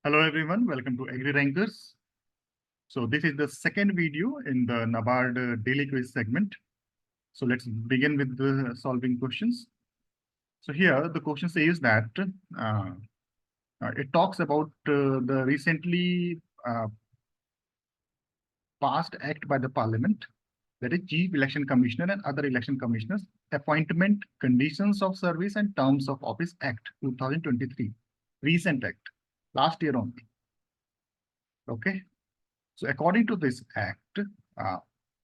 Hello everyone, welcome to Agri.Rankers. So this is the second video in the Nabard daily quiz segment. So let's begin with the solving questions. So here the question says that it talks about the recently passed act by the parliament, that is Chief Election Commissioner and other election commissioners, Appointment, Conditions of Service and Terms of Office Act 2023. Recent act, last year only. Okay. So according to this act,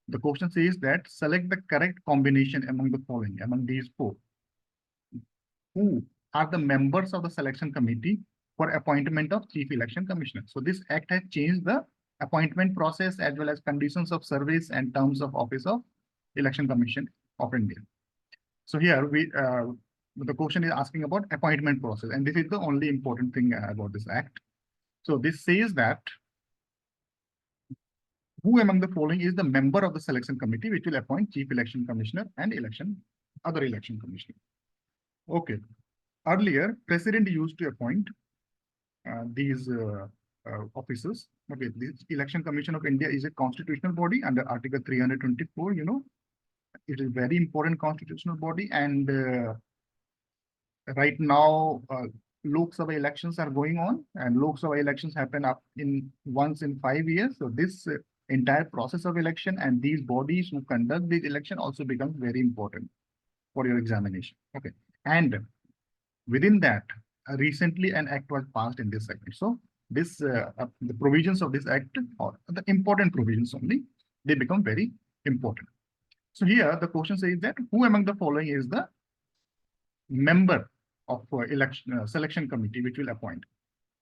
the question says that select the correct combination among the following, among these four. Who are the members of the selection committee for appointment of Chief Election Commissioner? So this act has changed the appointment process as well as conditions of service and terms of office of Election Commission of India. So here the question is asking about appointment process, and this is the only important thing about this act. So this says that who among the following is the member of the selection committee which will appoint Chief Election Commissioner and other election commissioner. Okay. Earlier, President used to appoint these officers. Okay, the Election Commission of India is a constitutional body under Article 324. It is a very important constitutional body, and right now Lok Sabha elections are going on, and Lok Sabha elections happen once in 5 years. So this entire process of election and these bodies who conduct this election also becomes very important for your examination. Okay, and within that, recently an act was passed in this segment. So this the provisions of this act, or the important provisions only, they become very important. So here the question says that who among the following is the member of selection committee which will appoint.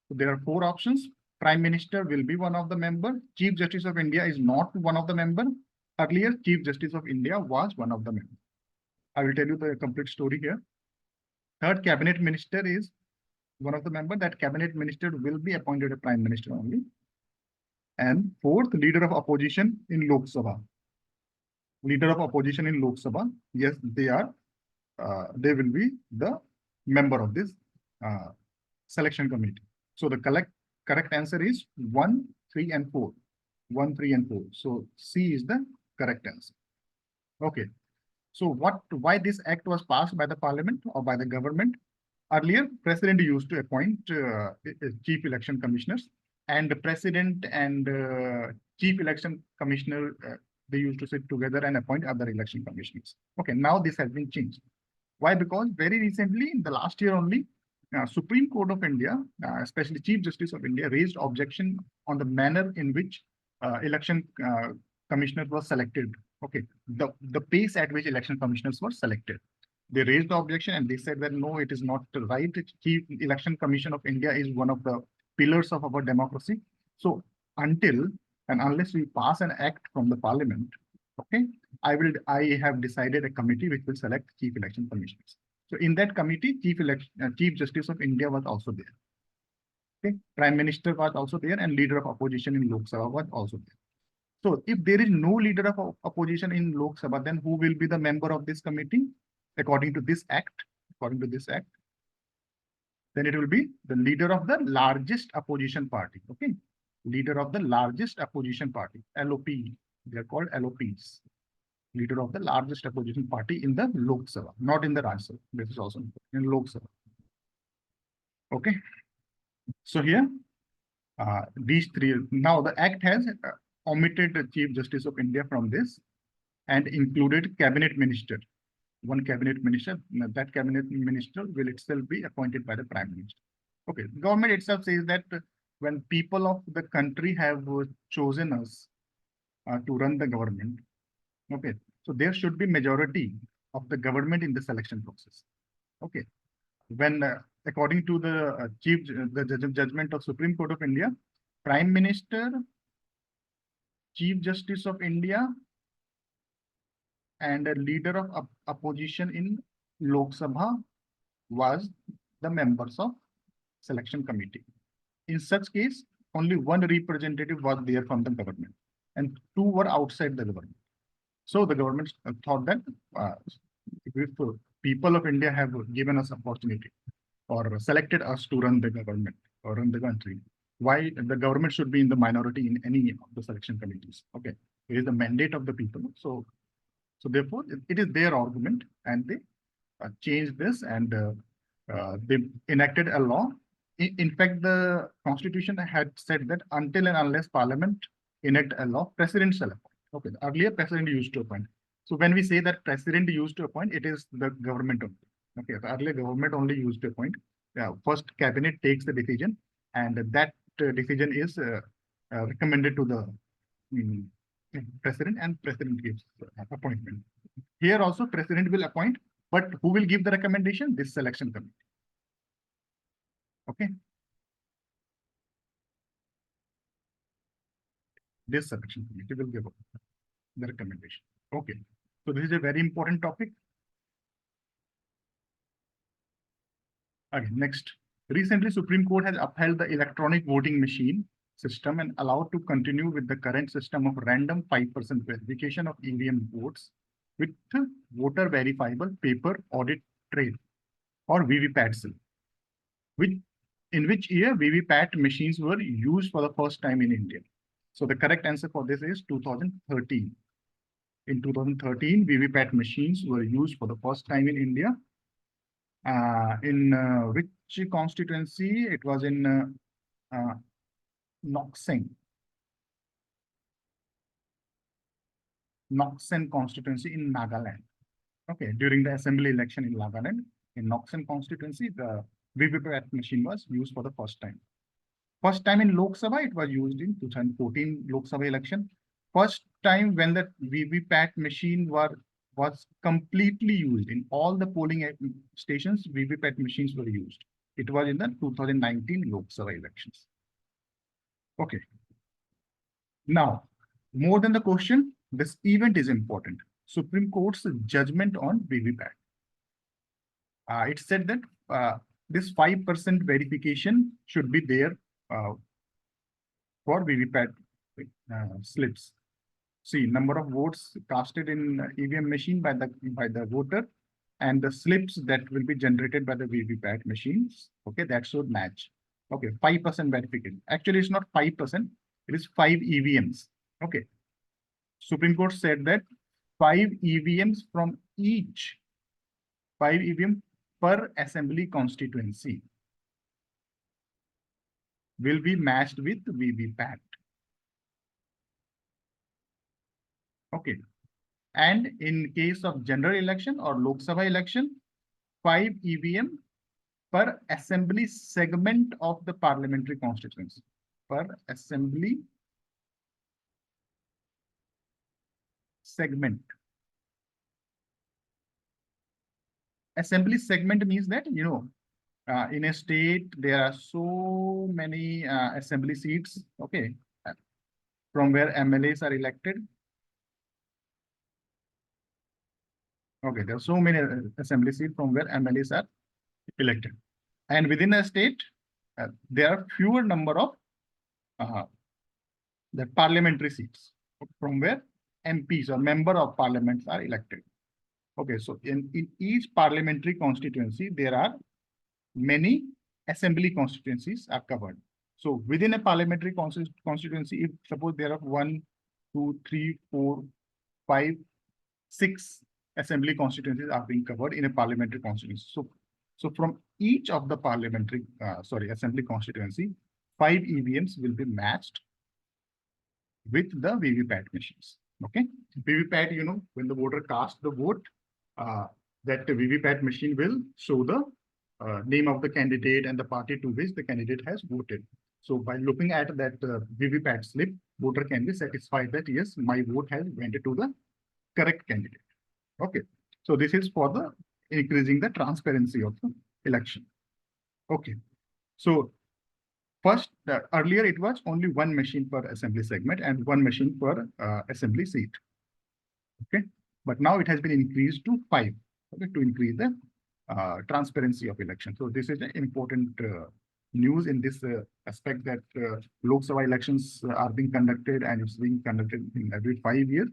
So there are four options. Prime Minister will be one of the member. Chief Justice of India is not one of the member. Earlier, Chief Justice of India was one of the members. I will tell you the complete story here. Third, Cabinet Minister is one of the member. That Cabinet Minister will be appointed a Prime Minister only. And fourth, Leader of Opposition in Lok Sabha. Leader of Opposition in Lok Sabha, yes, they will be the member of this selection committee. So the correct answer is 1, 3, and 4. 1, 3, and 4. So C is the correct answer. Okay. So why this act was passed by the parliament or by the government? Earlier, President used to appoint Chief Election Commissioners, and the President and Chief Election Commissioner, they used to sit together and appoint other election commissioners. Okay, now this has been changed. Why? Because very recently, in the last year only, Supreme Court of India, especially Chief Justice of India, raised objection on the manner in which election commissioners were selected. Okay, the pace at which election commissioners were selected. They raised the objection and they said that no, it is not right. Chief Election Commission of India is one of the pillars of our democracy. So until and unless we pass an act from the parliament, okay, I have decided a committee which will select Chief Election Commissioners. So in that committee, Chief Justice of India was also there. Okay, Prime Minister was also there, and Leader of Opposition in Lok Sabha was also there. So if there is no Leader of Opposition in Lok Sabha, then who will be the member of this committee? According to this act, then it will be the leader of the largest opposition party. Okay, leader of the largest opposition party, LOP. They are called LOPs. Leader of the largest opposition party in the Lok Sabha, not in the Rajya Sabha. This is also in Lok Sabha. Okay, so here these three. Now the act has omitted the Chief Justice of India from this and included Cabinet Minister. One Cabinet Minister. That Cabinet Minister will itself be appointed by the Prime Minister. Okay, government itself says that when people of the country have chosen us to run the government, okay, so there should be majority of the government in the selection process. Okay, when according to the judgment of Supreme Court of India, Prime Minister, Chief Justice of India, and a leader of opposition in Lok Sabha was the members of selection committee. In such case, only one representative was there from the government, and two were outside the government. So the government thought that if people of India have given us opportunity or selected us to run the government or run the country, why the government should be in the minority in any of the selection committees. Okay, it is the mandate of the people. So therefore, it is their argument, and they changed this, and they enacted a law. In fact, the constitution had said that until and unless parliament enact a law, president shall appoint. Okay, earlier president used to appoint. So when we say that president used to appoint, it is the government only. Okay, so earlier government only used to appoint. First cabinet takes the decision, and that decision is recommended to the mm, president, and president gives appointment. Here also president will appoint, but who will give the recommendation? This selection committee. Okay. This selection committee will give the recommendation. Okay. So this is a very important topic. Again, next. Recently, Supreme Court has upheld the electronic voting machine system and allowed to continue with the current system of random 5% verification of EVM votes with voter verifiable paper audit trail or VVPAT system, in which year VVPAT machines were used for the first time in India. So the correct answer for this is 2013. In 2013, VVPAT machines were used for the first time in India. In which constituency? It was in Noxen constituency in Nagaland. Okay, during the assembly election in Nagaland, in Noxen constituency, the VVPAT machine was used for the first time. First time in Lok Sabha, it was used in 2014 Lok Sabha election. First time when the VVPAT machine was completely used in all the polling stations, VVPAT machines were used. It was in the 2019 Lok Sabha elections. Okay. Now, more than the question, this event is important. Supreme Court's judgment on VVPAT. It said that this 5% verification should be there for VVPAT slips. See, number of votes casted in EVM machine by the voter, and the slips that will be generated by the VVPAT machines. Okay, that should match. Okay, 5% verification. Actually, it's not 5%. It is 5 EVMs. Okay. Supreme Court said that 5 EVMs from each 5 EVM per assembly constituency will be matched with VVPAT. Okay. And in case of general election or Lok Sabha election, 5 EVM per assembly segment of the parliamentary constituency. Per assembly segment. Assembly segment means that, you know, in a state, there are so many assembly seats, okay, from where MLAs are elected. Okay, there are so many assembly seats from where MLAs are elected. And within a state, there are fewer number of the parliamentary seats from where MPs or member of parliaments are elected. Okay, so in each parliamentary constituency, there are many assembly constituencies are covered. So within a parliamentary constituency, if suppose there are 1, 2, 3, 4, 5, 6 assembly constituencies are being covered in a parliamentary constituency. So from each of the parliamentary, assembly constituency, 5 EVMs will be matched with the VVPAT machines. Okay, VVPAT, you know, when the voter casts the vote, that the VVPAT machine will show the name of the candidate and the party to which the candidate has voted. So by looking at that VVPAT slip, voter can be satisfied that yes, my vote has went to the correct candidate. Okay, so this is for the increasing the transparency of the election. Okay, so first, earlier it was only 1 machine per assembly segment and 1 machine per assembly seat. Okay, but now it has been increased to 5, okay, to increase the transparency of election. So this is an important news in this aspect that Lok Sabha elections are being conducted, and it's being conducted in every 5 years.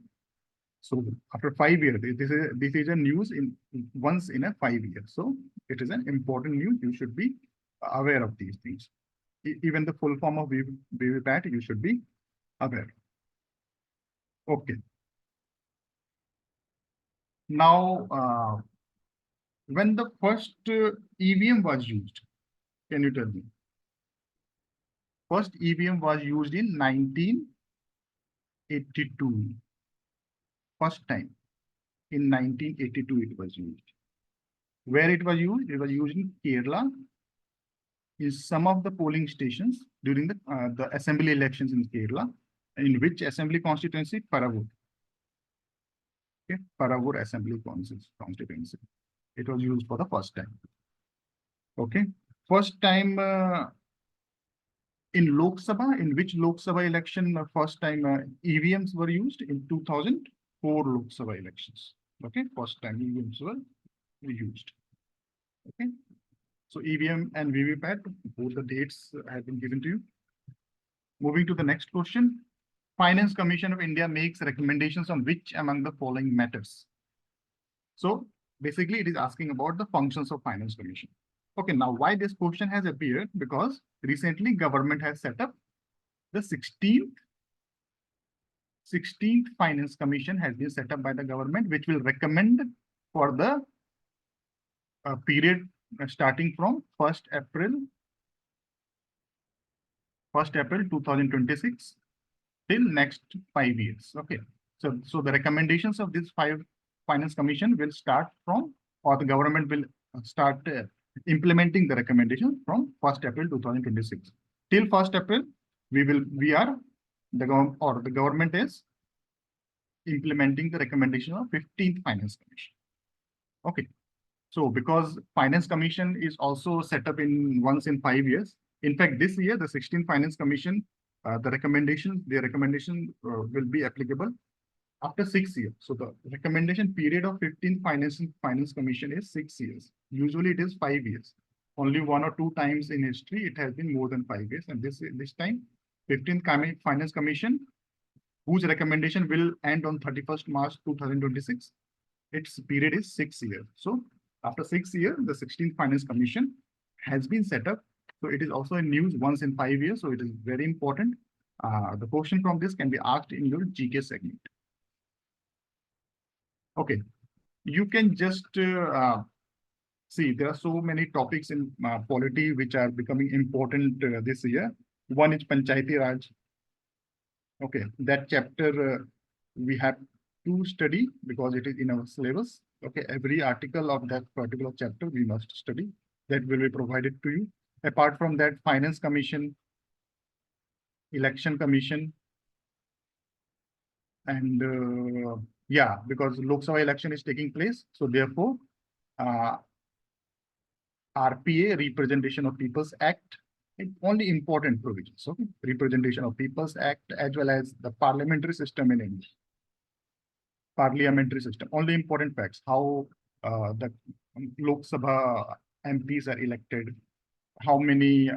So after 5 years, this is a news in once in a 5 years. So it is an important news. You should be aware of these things. even the full form of VVPAT, you should be aware. Okay. Now, when the first EVM was used, can you tell me? First EVM was used in 1982. First time in 1982 it was used. Where it was used? It was used in Kerala, in some of the polling stations during the assembly elections in Kerala. In which assembly constituency? Paravur. Okay, Paravur assembly constituency. It was used for the first time. Okay, first time in Lok Sabha. In which Lok Sabha election first time EVMs were used? In 2004 Lok Sabha elections. Okay, first time EVMs were used. Okay, so EVM and VVPAT, both the dates have been given to you. Moving to the next question. Finance Commission of India makes recommendations on which among the following matters? So basically it is asking about the functions of Finance Commission. Okay, now why this question has appeared? Because recently government has set up the 16th Finance Commission has been set up by the government, which will recommend for the period starting from 1st April 2026 till next 5 years. Okay, so the recommendations of this Finance Commission will start from, or the government will start implementing the recommendation from 1st April 2026. Till 1st April, the government is implementing the recommendation of 15th Finance Commission. Okay, so because Finance Commission is also set up once in 5 years. In fact, this year, the 16th Finance Commission, their recommendation will be applicable after 6 years. So the recommendation period of 15th Finance Commission is 6 years. Usually it is 5 years. Only 1 or 2 times in history, it has been more than 5 years. And this time, 15th Finance Commission, whose recommendation will end on 31st March 2026, its period is 6 years. So after 6 years, the 16th Finance Commission has been set up. So it is also in news once in 5 years. So it is very important. The question from this can be asked in your GK segment. Okay, you can just see there are so many topics in polity which are becoming important this year. One is Panchayati Raj. Okay, that chapter we have to study because it is in our syllabus. Okay, every article of that particular chapter we must study. That will be provided to you. Apart from that, Finance Commission, Election Commission, and yeah, because Lok Sabha election is taking place, so therefore RPA, Representation of People's Act, only important provisions. Okay, Representation of People's Act, as well as the parliamentary system in India. Parliamentary system, only important facts, how the Lok Sabha MPs are elected, how many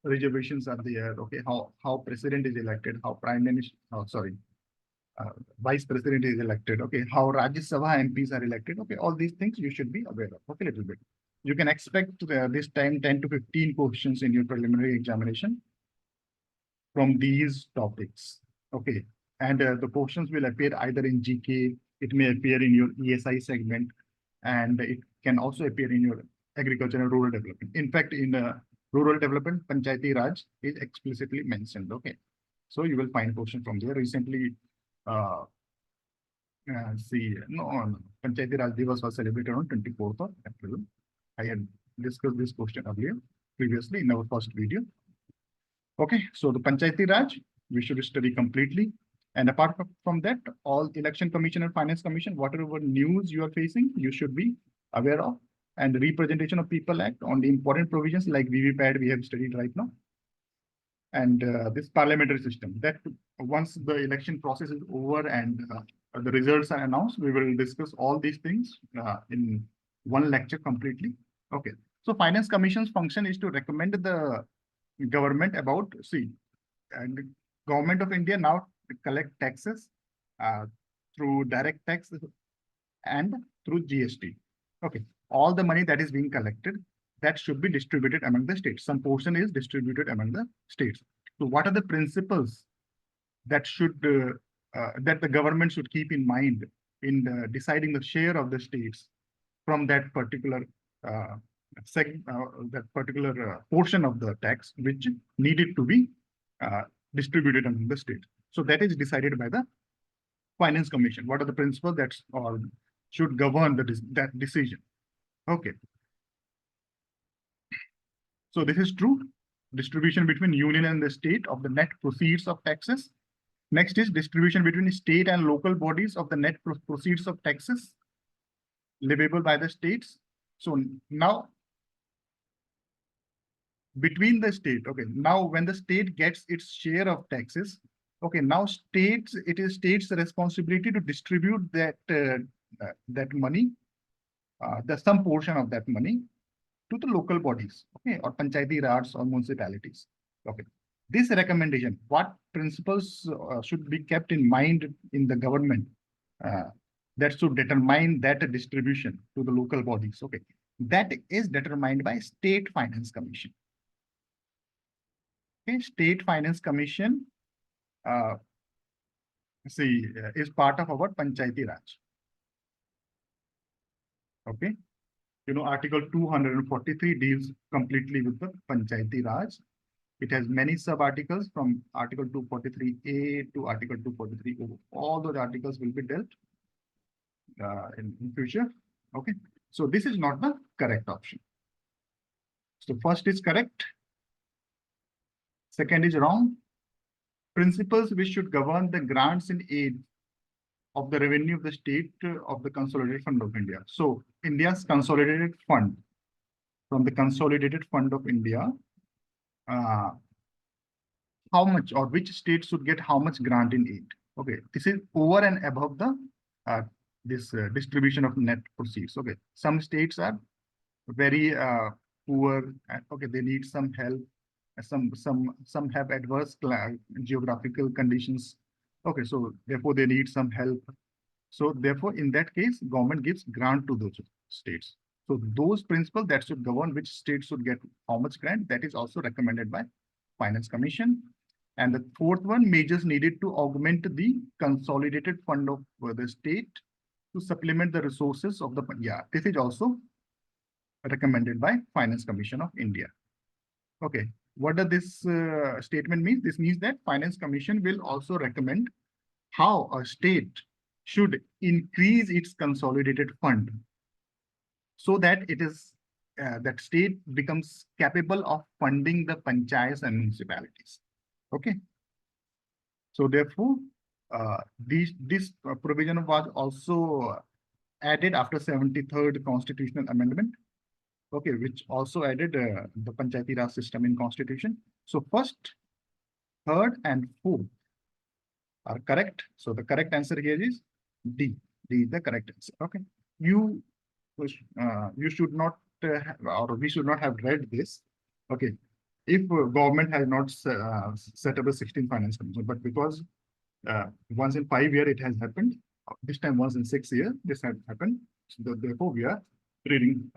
reservations are there, okay, how president is elected, how prime minister, vice president is elected, okay, how Rajya Sabha MPs are elected, okay, all these things you should be aware of, okay, little bit. You can expect this time 10 to 15 questions in your preliminary examination from these topics, okay, and the questions will appear either in GK, it may appear in your ESI segment, and it can also appear in your agriculture and rural development. In fact, in rural development, Panchayati Raj is explicitly mentioned, okay. So you will find question from there. Recently, Panchayati Raj Divas was celebrated on 24th of April. I had discussed this question earlier, previously in our first video. Okay, so the Panchayati Raj, we should study completely. And apart from that, all Election Commission and Finance Commission, whatever news you are facing, you should be aware of. And the Representation of People Act on the important provisions like VVPAT we have studied right now. And this parliamentary system, that once the election process is over and the results are announced, we will discuss all these things in one lecture completely. Okay, so Finance Commission's function is to recommend the government about, and Government of India now collect taxes through direct tax and through GST. Okay, all the money that is being collected, that should be distributed among the states. Some portion is distributed among the states. So what are the principles that that the government should keep in mind in deciding the share of the states from that particular uh, portion of the tax which needed to be uh, distributed among the states? So that is decided by the Finance Commission. What are the principles that should govern that decision? Okay. So this is true. Distribution between union and the state of the net proceeds of taxes. Next is distribution between state and local bodies of the net proceeds of taxes leviable by the states. So now between the state, okay, now when the state gets its share of taxes, okay, now it is state's responsibility to distribute that money, some portion of that money to the local bodies, okay, or panchayati raj or municipalities. Okay, this recommendation, what principles should be kept in mind in the government that should determine that distribution to the local bodies? Okay, that is determined by State Finance Commission. Okay, State Finance Commission is part of our Panchayati Raj. Okay, you know, Article 243 deals completely with the Panchayati Raj. It has many sub-articles from Article 243A to Article 243O. All those articles will be dealt in future. Okay, so this is not the correct option. So first is correct. Second is wrong. Principles which should govern the grants and aid of the revenue of the state of the Consolidated Fund of India. So India's consolidated fund, from the Consolidated Fund of India, how much or which state should get how much grant in aid? Okay, this is over and above the distribution of net proceeds. Okay, some states are very poor. Okay, they need some help. Some have adverse geographical conditions. Okay, so therefore they need some help. So therefore, in that case, government gives grant to those states. So those principles that should govern which state should get how much grant, that is also recommended by Finance Commission. And the fourth one, measures needed to augment the consolidated fund of the state to supplement the resources of the, this is also recommended by Finance Commission of India. Okay, what does this statement mean? This means that Finance Commission will also recommend how a state should increase its consolidated fund so that it is that state becomes capable of funding the panchayats and municipalities. Okay, so therefore this provision was also added after 73rd constitutional amendment. Okay, which also added the Panchayati Raj system in constitution. So first, third, and fourth are correct. So the correct answer here is D. D is the correct answer. Okay, you should not or we should not have read this. Okay, if government has not set up a 16 Finance Commission, but because once in 5 years it has happened, this time once in 6 years this has happened. So therefore we are reading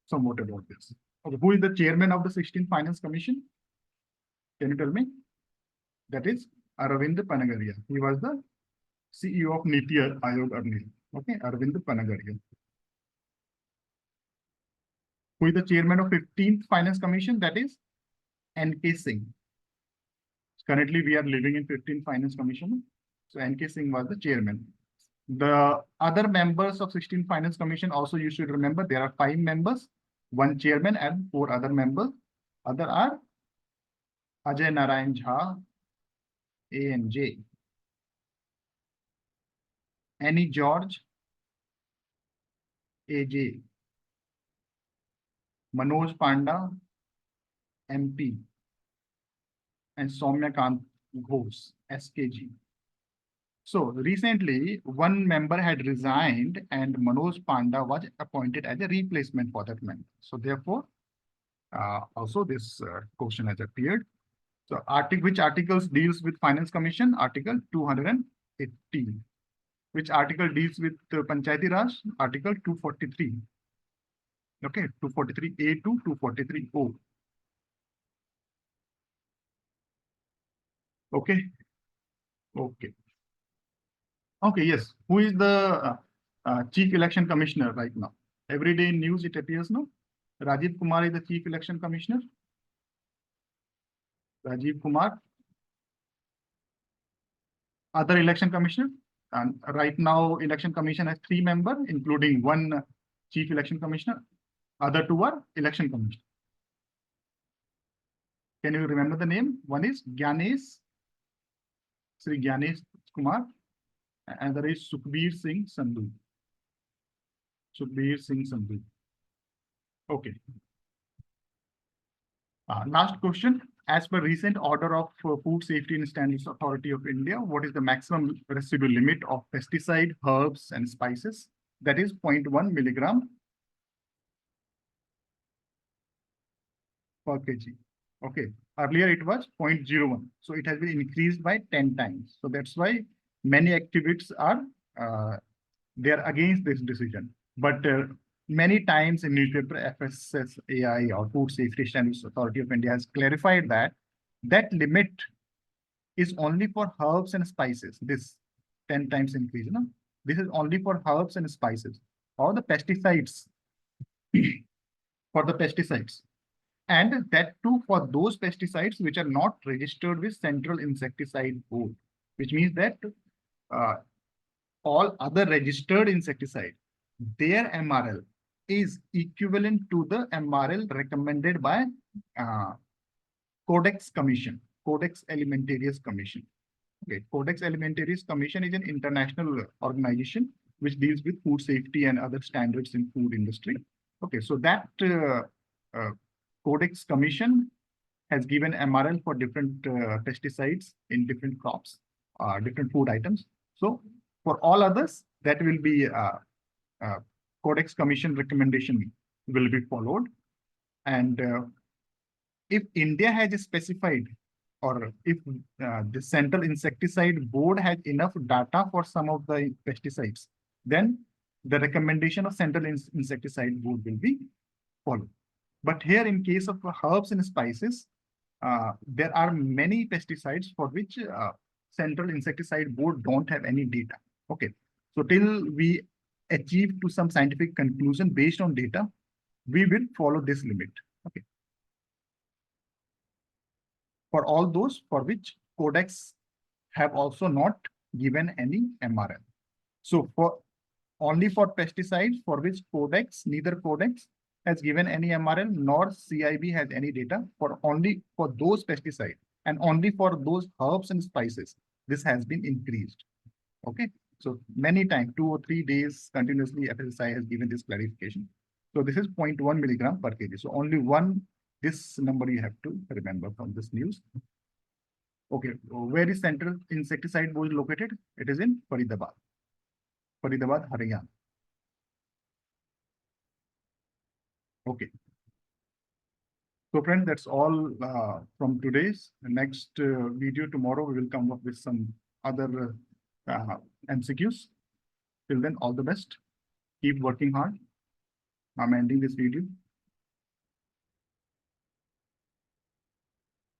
somewhat about this. Okay, who is the chairman of the 16th Finance Commission? Can you tell me? That is Aravind Panagaria. He was the CEO of Niti Aayog earlier. Okay, Aravind Panagaria. Who is the chairman of 15th Finance Commission? That is N.K. Singh. Currently, we are living in 15th Finance Commission. So N.K. Singh was the chairman. The other members of 16th Finance Commission also you should remember there are 5 members, 1 chairman and 4 other members. Other are Ajay Narayan Jha, ANJ, Annie George, AJ, Manoj Panda, MP, and Soumya Kant Ghosh, SKG. So recently, 1 member had resigned and Manoj Panda was appointed as a replacement for that member. So therefore, also this question has appeared. So which articles deals with Finance Commission? Article 218. Which article deals with Panchayati Raj? Article 243. Okay, 243A to 243O. Okay, okay. Okay, yes. Who is the Chief Election Commissioner right now? Every day in news it appears, no? Rajiv Kumar is the Chief Election Commissioner. Rajiv Kumar, other election commissioner. And right now, election commission has 3 members, including one chief election commissioner. Other 2 are election commissioner. Can you remember the name? One is Sri Gyanesh Kumar, and other is Sukhbir Singh Sandhu. Sukhbir Singh Sandhu. Okay. Last question. As per recent order of Food Safety and Standards Authority of India, what is the maximum residual limit of pesticide, herbs, and spices? That is 0.1 milligram per kg. Okay. Earlier it was 0.01. So it has been increased by 10 times. So that's why many activists are they are against this decision. But many times in newspaper, FSSAI or Food Safety Standards Authority of India has clarified that that limit is only for herbs and spices. This 10 times increase, you know? This is only for herbs and spices or the pesticides for the pesticides. And that too for those pesticides which are not registered with Central Insecticide Board, which means that all other registered insecticide, their MRL is equivalent to the MRL recommended by Codex Commission, Codex Alimentarius Commission. Okay, Codex Alimentarius Commission is an international organization which deals with food safety and other standards in food industry. Okay, so that Codex Commission has given MRL for different pesticides in different crops, different food items. So for all others, that will be Codex Commission recommendation will be followed. And if India has specified, or if the Central Insecticide Board has enough data for some of the pesticides, then the recommendation of Central Insecticide Board will be followed. But here in case of herbs and spices, there are many pesticides for which Central Insecticide Board don't have any data. Okay, so till we achieve to some scientific conclusion based on data, we will follow this limit. Okay. For all those for which Codex have also not given any MRL. So for only for pesticides for which neither Codex has given any MRL nor CIB has any data, for only for those pesticides and only for those herbs and spices, this has been increased. Okay. So many times, 2 or 3 days continuously, FSSAI has given this clarification. So this is 0.1 milligram per kg. So only this number you have to remember from this news. Okay, where is Central Insecticide Board located? It is in Faridabad, Haryana. Okay. So friends, that's all from today's. The next video tomorrow, we will come up with some other MCQs. Till then, all the best. Keep working hard. I'm ending this video.